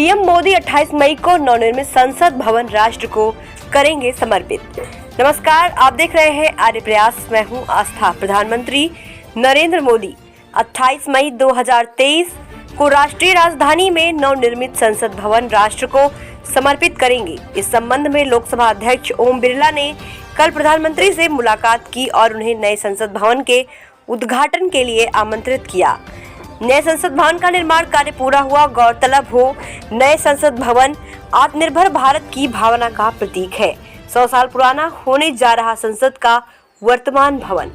PM Modi 28 मई को नवनिर्मित संसद भवन राष्ट्र को करेंगे समर्पित। नमस्कार, आप देख रहे हैं आर्य प्रयास। मैं हूं आस्था। प्रधानमंत्री नरेंद्र मोदी 28 मई 2023 को राष्ट्रीय राजधानी में नवनिर्मित संसद भवन राष्ट्र को समर्पित करेंगे। इस संबंध में लोकसभा अध्यक्ष ओम बिरला ने कल प्रधानमंत्री से मुलाकात की और उन्हें नए संसद भवन के उद्घाटन के लिए आमंत्रित किया। नए संसद भवन का निर्माण कार्य पूरा हुआ। गौरतलब हो, नए संसद भवन आत्मनिर्भर भारत की भावना का प्रतीक है। 100 साल पुराना होने जा रहा संसद का वर्तमान भवन।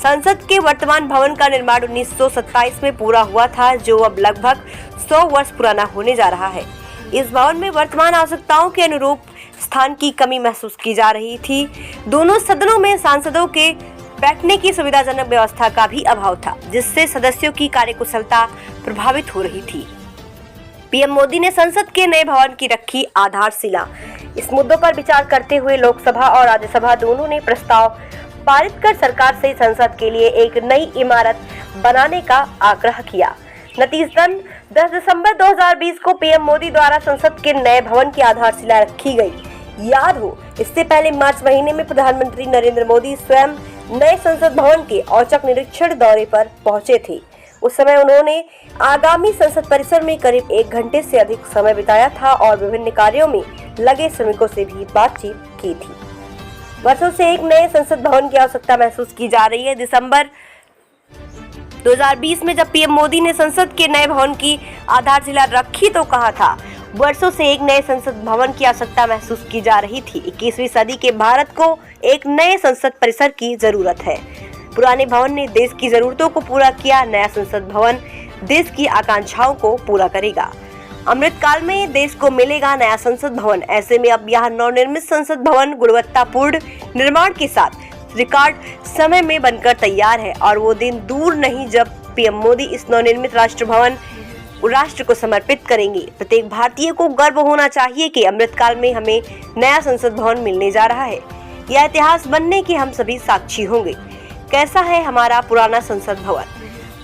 संसद के वर्तमान भवन का निर्माण 1927 में पूरा हुआ था, जो अब लगभग 100 वर्ष पुराना होने जा रहा है। इस भवन में वर्तमान आवश्यकताओं के अनुरूप स्थान की कमी महसूस की जा रही थी। दोनों सदनों में सांसदों के बैठने की सुविधाजनक व्यवस्था का भी अभाव था, जिससे सदस्यों की कार्यकुशलता प्रभावित हो रही थी। पीएम मोदी ने संसद के नए भवन की रखी आधारशिला। इस मुद्दों पर विचार करते हुए लोकसभा और राज्यसभा दोनों ने प्रस्ताव पारित कर सरकार से संसद के लिए एक नई इमारत बनाने का आग्रह किया। नतीजतन 10 दिसंबर 2020 को पीएम मोदी द्वारा संसद के नए भवन की आधारशिला रखी गई। याद हो, इससे पहले मार्च महीने में प्रधानमंत्री नरेंद्र मोदी स्वयं नए संसद भवन के औचक निरीक्षण दौरे पर पहुंचे थे। उस समय उन्होंने आगामी संसद परिसर में करीब 1 घंटे से अधिक समय बिताया था और विभिन्न कार्यों में लगे श्रमिकों से भी बातचीत की थी। वर्षों से एक नए संसद भवन की आवश्यकता महसूस की जा रही है। दिसंबर 2020 में जब पीएम मोदी ने संसद के नए भवन की आधारशिला रखी तो कहा था, वर्षों से एक नए संसद भवन की आवश्यकता महसूस की जा रही थी। 21वीं सदी के भारत को एक नए संसद परिसर की जरूरत है। पुराने भवन ने देश की जरूरतों को पूरा किया, नया संसद भवन देश की आकांक्षाओं को पूरा करेगा। अमृतकाल में देश को मिलेगा नया संसद भवन। ऐसे में अब यह नवनिर्मित संसद भवन गुणवत्तापूर्ण निर्माण के साथ रिकॉर्ड समय में बनकर तैयार है और वो दिन दूर नहीं जब पीएम मोदी इस नवनिर्मित राष्ट्र भवन राष्ट्र को समर्पित करेंगे। प्रत्येक भारतीय को गर्व होना चाहिए कि अमृतकाल में हमें नया संसद भवन मिलने जा रहा है। यह इतिहास बनने के हम सभी साक्षी होंगे। कैसा है हमारा पुराना संसद भवन?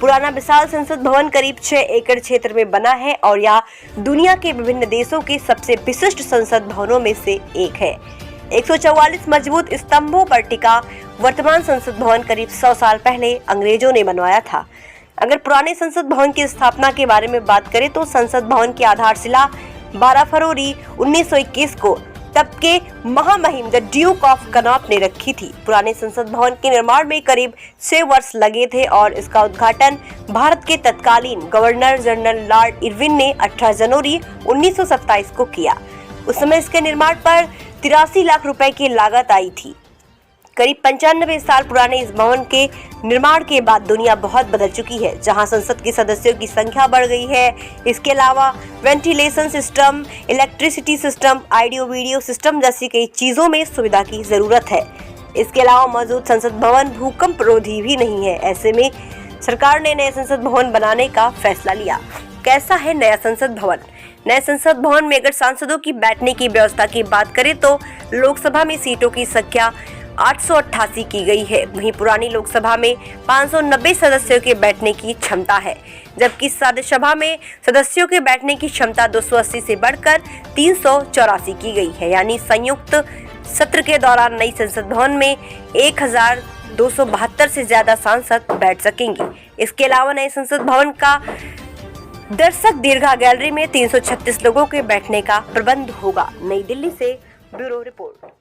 पुराना विशाल संसद भवन करीब 6 एकड़ क्षेत्र में बना है और यह दुनिया के विभिन्न देशों के सबसे विशिष्ट संसद भवनों में से एक है। 144 मजबूत स्तंभों पर टिका वर्तमान संसद भवन करीब 100 साल पहले अंग्रेजों ने बनवाया था। अगर पुराने संसद भवन की स्थापना के बारे में बात करें तो संसद भवन की आधारशिला 12 फरवरी 1921 को तब के महामहिम द ड्यूक ऑफ कनॉट ने रखी थी। पुराने संसद भवन के निर्माण में करीब 6 वर्ष लगे थे और इसका उद्घाटन भारत के तत्कालीन गवर्नर जनरल लॉर्ड इरविन ने 18 जनवरी 1927 को किया। उस समय इसके निर्माण पर 83 लाख रुपए की लागत आई थी। करीब 95 साल पुराने इस भवन के निर्माण के बाद दुनिया बहुत बदल चुकी है, जहां संसद के सदस्यों की संख्या बढ़ गई है। इसके अलावा ventilation system, electricity system, audio video system जैसी कई चीजों में सुविधा की जरूरत है। इसके अलावा मौजूद संसद भवन भूकंप रोधी भी नहीं है। ऐसे में सरकार ने नए संसद भवन बनाने का फैसला लिया। कैसा है नया संसद भवन? नए संसद भवन में अगर सांसदों की बैठने की व्यवस्था की बात करें तो लोकसभा में सीटों की संख्या 888 की गई है। वहीं पुरानी लोकसभा में 590 सदस्यों के बैठने की क्षमता है, जबकि राज्यसभा में सदस्यों के बैठने की क्षमता 280 से बढ़कर 384 की गई है। यानी संयुक्त सत्र के दौरान नई संसद भवन में 1272 से ज्यादा सांसद बैठ सकेंगे। इसके अलावा नए संसद भवन का दर्शक दीर्घा गैलरी में 336 लोगों के बैठने का प्रबंध होगा। नई दिल्ली से ब्यूरो रिपोर्ट।